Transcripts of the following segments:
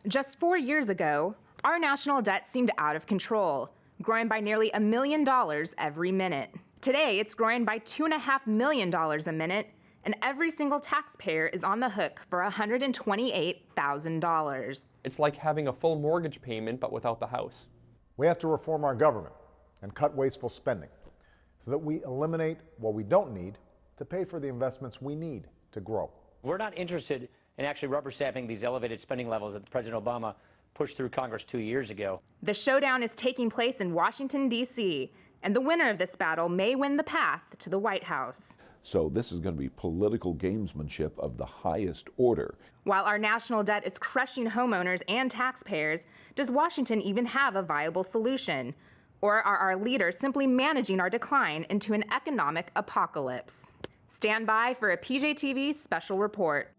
Just 4 years ago, our national debt seemed out of control, growing by nearly $1 million every minute. Today, it's growing by $2.5 million a minute, and every single taxpayer is on the hook for $128,000. It's like having a full mortgage payment, but without the house. We have to reform our government and cut wasteful spending so that we eliminate what we don't need to pay for the investments we need to grow. We're not interested in actually rubber stamping these elevated spending levels that President Obama pushed through Congress 2 years ago. The showdown is taking place in Washington, D.C., and the winner of this battle may win the path to the White House. So this is going to be political gamesmanship of the highest order. While our national debt is crushing homeowners and taxpayers, does Washington even have a viable solution? Or are our leaders simply managing our decline into an economic apocalypse? Stand by for a PJTV special report.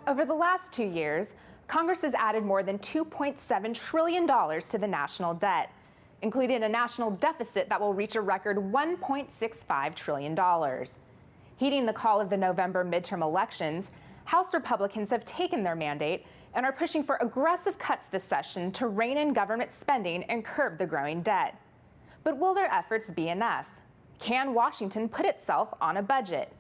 Over the last 2 years, Congress has added more than $2.7 trillion to the national debt, including a national deficit that will reach a record $1.65 trillion. Heeding the call of the November midterm elections, House Republicans have taken their mandate and are pushing for aggressive cuts this session to rein in government spending and curb the growing debt. But will their efforts be enough? Can Washington put itself on a budget?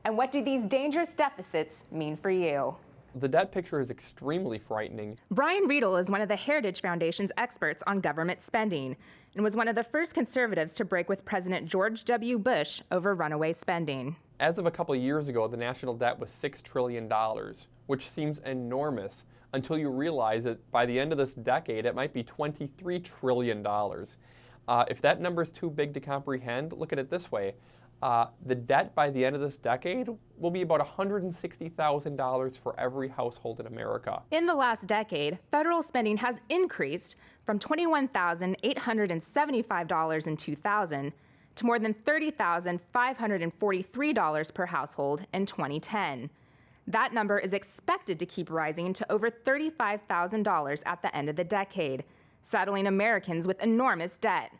And what do these dangerous deficits mean for you? The debt picture is extremely frightening. Brian Riedl is one of the Heritage Foundation's experts on government spending and was one of the first conservatives to break with President George W. Bush over runaway spending. As of a couple of years ago, the national debt was $6 trillion, which seems enormous until you realize that by the end of this decade, it might be $23 trillion. If that number is too big to comprehend, look at it this way. The debt by the end of this decade will be about $160,000 for every household in America. In the last decade, federal spending has increased from $21,875 in 2000 to more than $30,543 per household in 2010. That number is expected to keep rising to over $35,000 at the end of the decade, saddling Americans with enormous debt.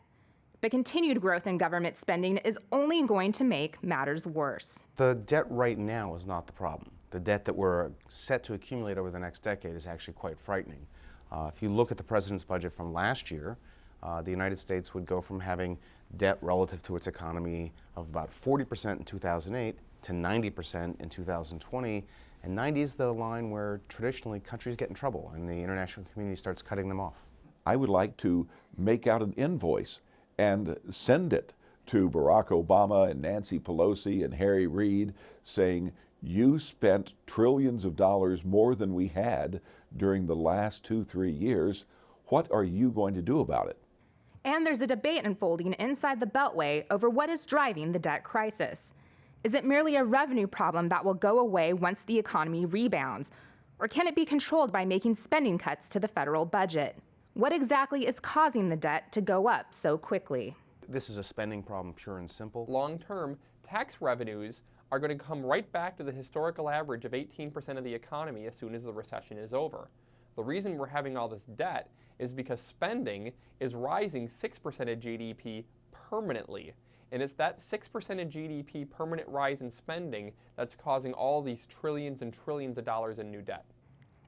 But continued growth in government spending is only going to make matters worse. The debt right now is not the problem. The debt that we're set to accumulate over the next decade is actually quite frightening. If you look at the president's budget from last year, the United States would go from having debt relative to its economy of about 40% in 2008 to 90% in 2020, and 90 is the line where traditionally countries get in trouble and the international community starts cutting them off. I would like to make out an invoice and send it to Barack Obama and Nancy Pelosi and Harry Reid saying, you spent trillions of dollars more than we had during the last 2-3 years. What are you going to do about it? And there's a debate unfolding inside the Beltway over what is driving the debt crisis. Is it merely a revenue problem that will go away once the economy rebounds? Or can it be controlled by making spending cuts to the federal budget? What exactly is causing the debt to go up so quickly? This is a spending problem, pure and simple. Long-term, tax revenues are going to come right back to the historical average of 18% of the economy as soon as the recession is over. The reason we're having all this debt is because spending is rising 6% of GDP permanently. And it's that 6% of GDP permanent rise in spending that's causing all these trillions and trillions of dollars in new debt.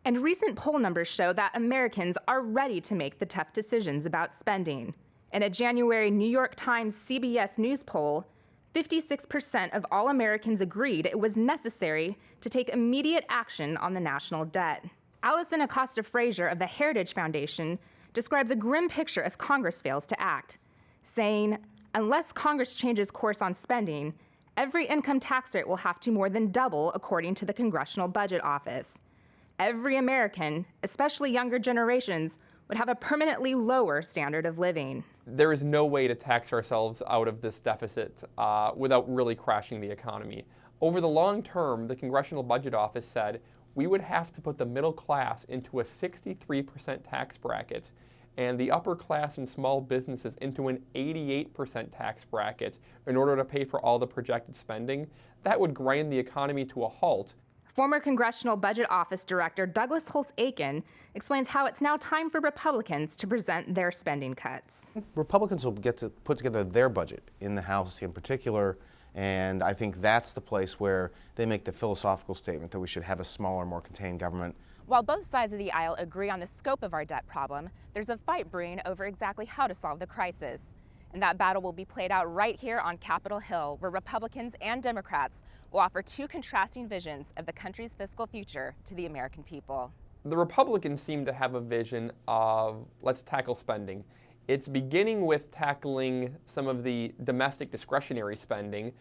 And recent poll numbers show that Americans are ready to make the tough decisions about spending. In a January New York Times CBS News poll, 56% of all Americans agreed it was necessary to take immediate action on the national debt. Allison Acosta-Frazier of the Heritage Foundation describes a grim picture if Congress fails to act, saying, unless Congress changes course on spending, every income tax rate will have to more than double according to the Congressional Budget Office. Every American, especially younger generations, would have a permanently lower standard of living. There is no way to tax ourselves out of this deficit without really crashing the economy. Over the long term, the Congressional Budget Office said we would have to put the middle class into a 63% tax bracket and the upper class and small businesses into an 88% tax bracket in order to pay for all the projected spending. That would grind the economy to a halt. Former Congressional Budget Office Director Douglas Holtz-Eakin explains how it's now time for Republicans to present their spending cuts. Republicans will get to put together their budget in the House in particular And I think that's the place where they make the philosophical statement that we should have a smaller, more contained government. While both sides of the aisle agree on the scope of our debt problem, there's a fight brewing over exactly how to solve the crisis. And that battle will be played out right here on Capitol Hill, where Republicans and Democrats will offer two contrasting visions of the country's fiscal future to the American people. The Republicans seem to have a vision of let's tackle spending. It's beginning with tackling some of the domestic discretionary spending,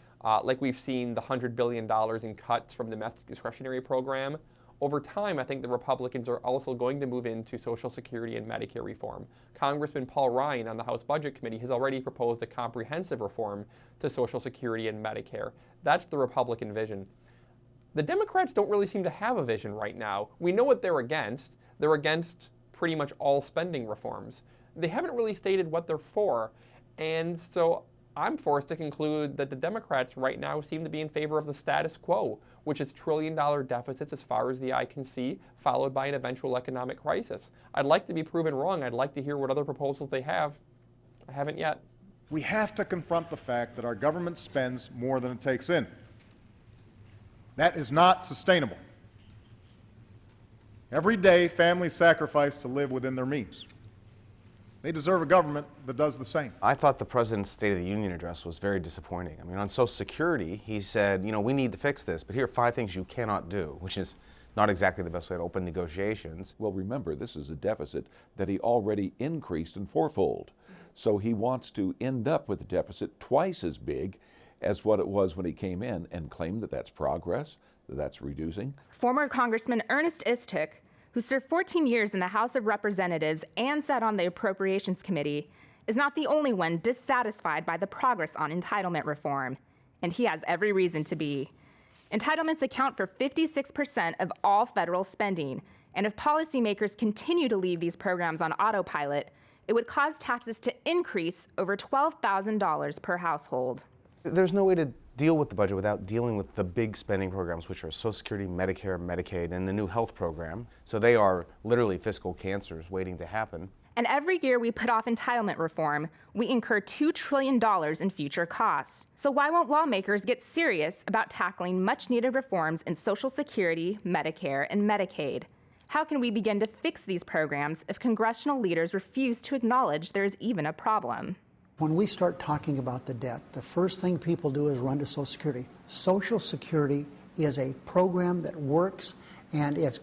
like we've seen the $100 billion in cuts from the domestic discretionary program. Over time, I think the Republicans are also going to move into Social Security and Medicare reform. Congressman Paul Ryan on the House Budget Committee has already proposed a comprehensive reform to Social Security and Medicare. That's the Republican vision. The Democrats don't really seem to have a vision right now. We know what they're against. They're against pretty much all spending reforms. They haven't really stated what they're for, and so I'm forced to conclude that the Democrats right now seem to be in favor of the status quo, which is trillion-dollar deficits as far as the eye can see, followed by an eventual economic crisis. I'd like to be proven wrong. I'd like to hear what other proposals they have. I haven't yet. We have to confront the fact that our government spends more than it takes in. That is not sustainable. Every day, families sacrifice to live within their means. They deserve a government that does the same. I thought the President's State of the Union address was very disappointing. I mean, on Social Security, he said, you know, we need to fix this, but here are 5 things you cannot do, which is not exactly the best way to open negotiations. Well, remember, this is a deficit that he already increased in fourfold. So he wants to end up with a deficit twice as big as what it was when he came in, and claim that that's progress, that that's reducing. Former Congressman Ernest Istook, who served 14 years in the House of Representatives and sat on the Appropriations Committee, is not the only one dissatisfied by the progress on entitlement reform, and he has every reason to be. Entitlements account for 56% of all federal spending, and if policymakers continue to leave these programs on autopilot, it would cause taxes to increase over $12,000 per household. There's no way to deal with the budget without dealing with the big spending programs, which are Social Security, Medicare, Medicaid, and the new health program. So they are literally fiscal cancers waiting to happen. And every year we put off entitlement reform, we incur $2 trillion in future costs. So why won't lawmakers get serious about tackling much-needed reforms in Social Security, Medicare, and Medicaid? How can we begin to fix these programs if congressional leaders refuse to acknowledge there is even a problem? When we start talking about the debt, the first thing people do is run to Social Security. Social Security is a program that works, and it's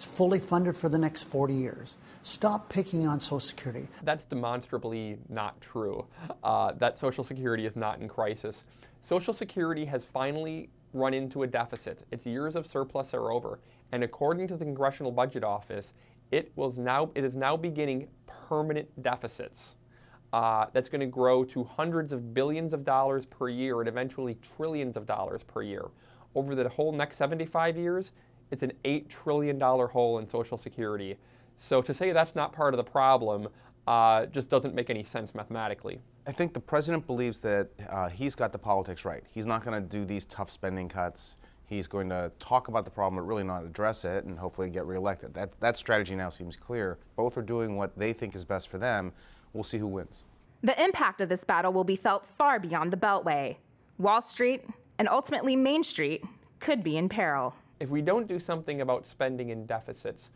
fully funded for the next 40 years. Stop picking on Social Security. That's demonstrably not true, that Social Security is not in crisis. Social Security has finally run into a deficit. Its years of surplus are over, and according to the Congressional Budget Office, it is now beginning permanent deficits. That's going to grow to hundreds of billions of dollars per year and eventually trillions of dollars per year. Over the whole next 75 years, it's an $8 trillion hole in Social Security. So to say that's not part of the problem just doesn't make any sense mathematically. I think the President believes that he's got the politics right. He's not going to do these tough spending cuts. He's going to talk about the problem but really not address it and hopefully get reelected. That strategy now seems clear. Both are doing what they think is best for them. We'll see who wins. The impact of this battle will be felt far beyond the Beltway. Wall Street, and ultimately Main Street, could be in peril. If we don't do something about spending and deficits,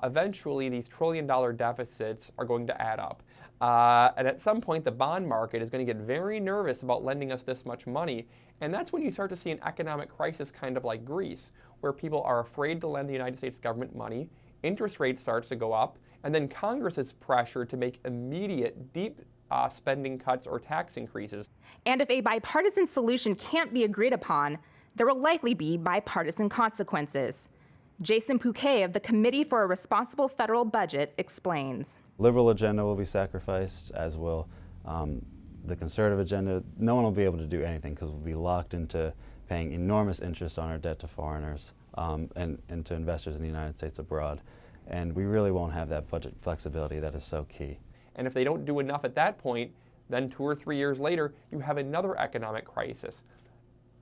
eventually these trillion-dollar deficits are going to add up. And at some point, the bond market is going to get very nervous about lending us this much money. And that's when you start to see an economic crisis kind of like Greece, where people are afraid to lend the United States government money, interest rates starts to go up, and then Congress is pressured to make immediate, deep spending cuts or tax increases. And if a bipartisan solution can't be agreed upon, there will likely be bipartisan consequences. Jason Peuquet of the Committee for a Responsible Federal Budget explains. Liberal agenda will be sacrificed, as will the conservative agenda. No one will be able to do anything because we'll be locked into paying enormous interest on our debt to foreigners and to investors in the United States abroad. And we really won't have that budget flexibility that is so key. And if they don't do enough at that point, then 2 or 3 years later, you have another economic crisis.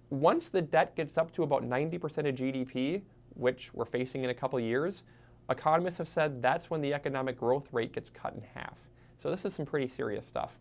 Once the debt gets up to about 90% of GDP, which we're facing in a couple years, economists have said that's when the economic growth rate gets cut in half. So this is some pretty serious stuff.